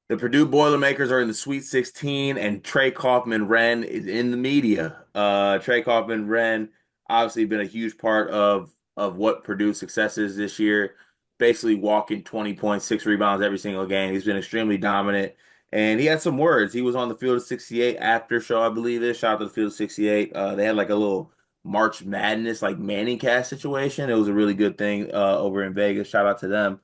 The Purdue Boilermakers are in the Sweet 16, and Trey Kaufman-Renn is in the media. Trey Kaufman-Renn obviously been a huge part of what Purdue's success is this year. Basically walking 20 points, 6 rebounds every single game. He's been extremely dominant, and he had some words. He was on the field of 68 after show, I believe it. Shout out to the field of 68. They had like a little March Madness, like Manning cast situation. It was a really good thing over in Vegas. Shout out to them.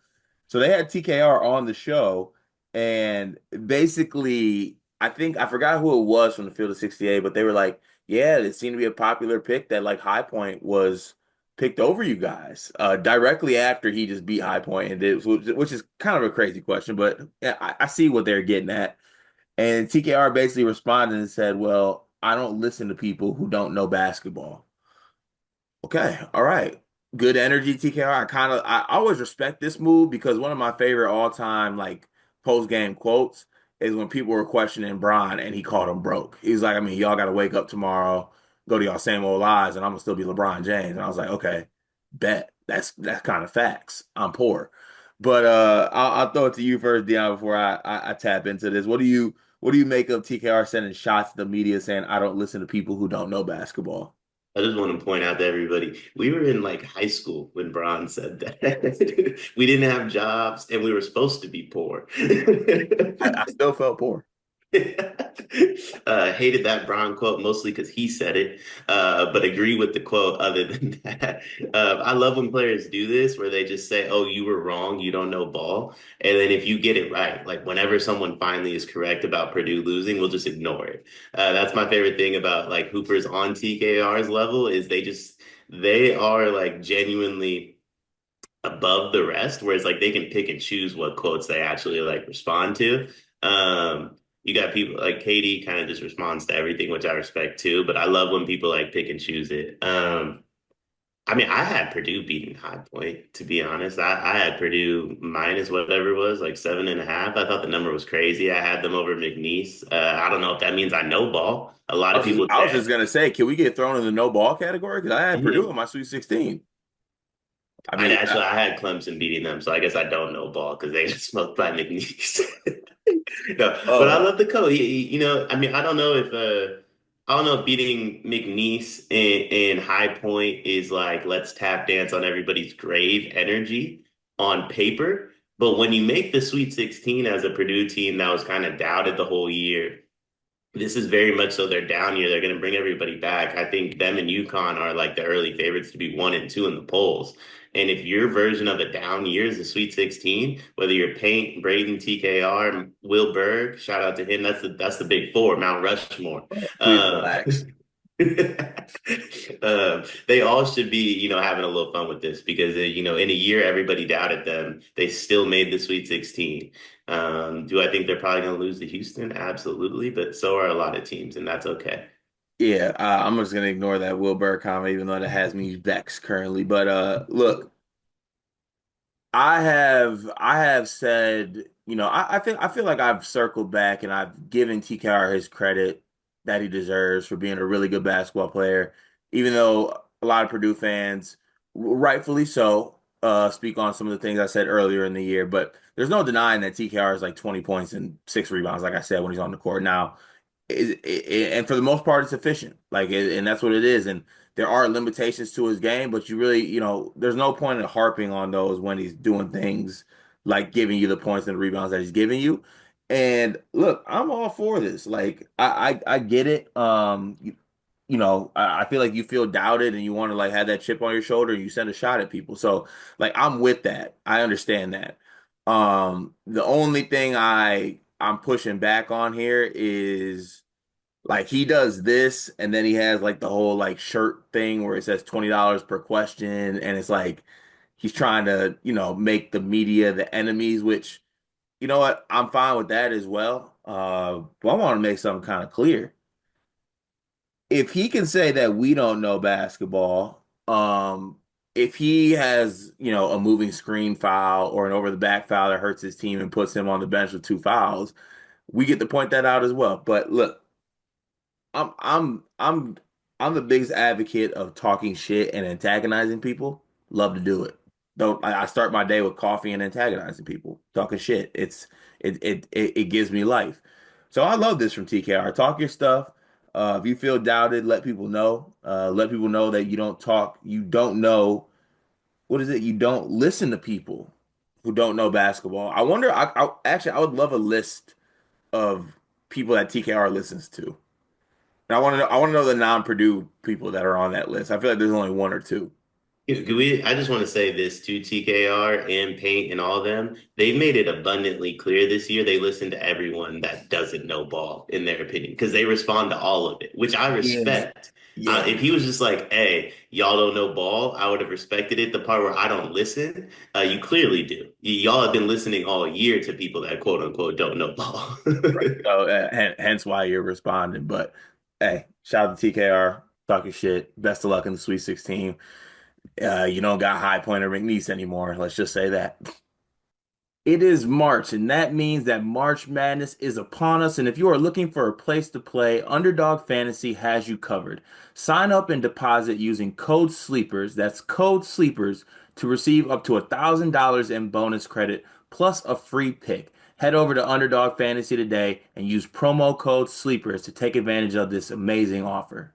So they had TKR on the show. And basically, I think I forgot who it was from the field of 68, but they were like, yeah, it seemed to be a popular pick that like High Point was picked over you guys directly after he just beat High Point and did, which is kind of a crazy question, but yeah, I see what they're getting at. And TKR basically responded and said, well, I don't listen to people who don't know basketball. Okay, all right. Good energy, TKR. I always respect this move because one of my favorite all-time like post-game quotes is when people were questioning Bron and he called him broke. He's like, I mean, y'all gotta wake up tomorrow, go to y'all same old lives, and I'm gonna still be LeBron James. And I was like, okay, bet. That's kind of facts. I'm poor. But I'll throw it to you first, Dion, before I tap into this. What do you make of TKR sending shots to the media saying I don't listen to people who don't know basketball? I just want to point out to everybody, we were in like high school when Bron said that. We didn't have jobs and we were supposed to be poor. I still felt poor. Hated that Bron quote mostly because he said it, but agree with the quote other than that. I love when players do this where they just say, oh, you were wrong, you don't know ball. And then if you get it right, like whenever someone finally is correct about Purdue losing, we'll just ignore it. That's my favorite thing about like Hoopers on TKR's level is they are like genuinely above the rest, whereas like they can pick and choose what quotes they actually like respond to. You got people like Katie kind of just responds to everything, which I respect too. But I love when people like pick and choose it. I mean, I had Purdue beating High Point, to be honest. I had Purdue minus whatever it was, like 7.5. I thought the number was crazy. I had them over McNeese. I don't know if that means I know ball. A lot of people I was say just gonna say, can we get thrown in the no ball category? Because I had Purdue in my Sweet 16. I I mean, actually I had Clemson beating them, so I guess I don't know ball because they got smoked by McNeese. No, but I oh love the code. I mean, I don't know if beating McNeese in High Point is like let's tap dance on everybody's grave energy on paper, but when you make the Sweet 16 as a Purdue team that was kind of doubted the whole year, this is very much so their down year. They're going to bring everybody back. I think them and UConn are like the early favorites to be 1 and 2 in the polls. And if your version of a down year is the Sweet 16, whether you're Paint, Braden, TKR, Will Berg, shout out to him. That's the big four, Mount Rushmore. please Uh, relax. they all should be, having a little fun with this because, in a year everybody doubted them. They still made the Sweet 16. Do I think they're probably going to lose to Houston? Absolutely, but so are a lot of teams, and that's okay. Yeah, I'm just gonna ignore that Will Burr comment, even though that has me vexed currently. But look, I have said, I feel like I've circled back and I've given TKR his credit that he deserves for being a really good basketball player, even though a lot of Purdue fans, rightfully so, speak on some of the things I said earlier in the year. But there's no denying that TKR is like 20 points and 6 rebounds, like I said, when he's on the court. Now, and for the most part, it's efficient. And that's what it is. And there are limitations to his game, but you really, there's no point in harping on those when he's doing things like giving you the points and the rebounds that he's giving you. And look, I'm all for this. Like, I get it. I feel like you feel doubted and you want to like have that chip on your shoulder and you send a shot at people. So, like, I'm with that. I understand that. The only thing I'm pushing back on here is like he does this, and then he has like the whole like shirt thing where it says $20 per question, and it's like he's trying to, make the media the enemies, which you know what, I'm fine with that as well. But I want to make something kind of clear. If he can say that we don't know basketball, if he has, a moving screen foul or an over the back foul that hurts his team and puts him on the bench with 2 fouls, we get to point that out as well. But look, I'm I'm I'm I'm the biggest advocate of talking shit and antagonizing people. Love to do it. Don't I start my day with coffee and antagonizing people, talking shit. It gives me life. So I love this from TKR. Talk your stuff. If you feel doubted, let people know. Let people know that you don't talk, you don't know what is it? You don't listen to people who don't know basketball. I wonder. I would love a list of people that TKR listens to. And I want to know. I want to know the non-Purdue people that are on that list. I feel like there's only one or two. I just want to say this to TKR and Paint and all of them. They've made it abundantly clear this year they listen to everyone that doesn't know ball, in their opinion, because they respond to all of it, which I Yeah, respect. yeah, If he was just like, hey, y'all don't know ball, I would have respected it. The part where I don't listen, you clearly do. Y'all have been listening all year to people that quote unquote don't know ball. right. So hence why you're responding. But hey, shout out to TKR. Talk your shit. Best of luck in the Sweet 16. You don't got High Point or McNeese anymore. Let's just say that. It is March, and that means that March Madness is upon us. And if you are looking for a place to play, Underdog Fantasy has you covered. Sign up and deposit using code SLEEPERS, that's code SLEEPERS, to receive up to $1,000 in bonus credit plus a free pick. Head over to Underdog Fantasy today and use promo code SLEEPERS to take advantage of this amazing offer.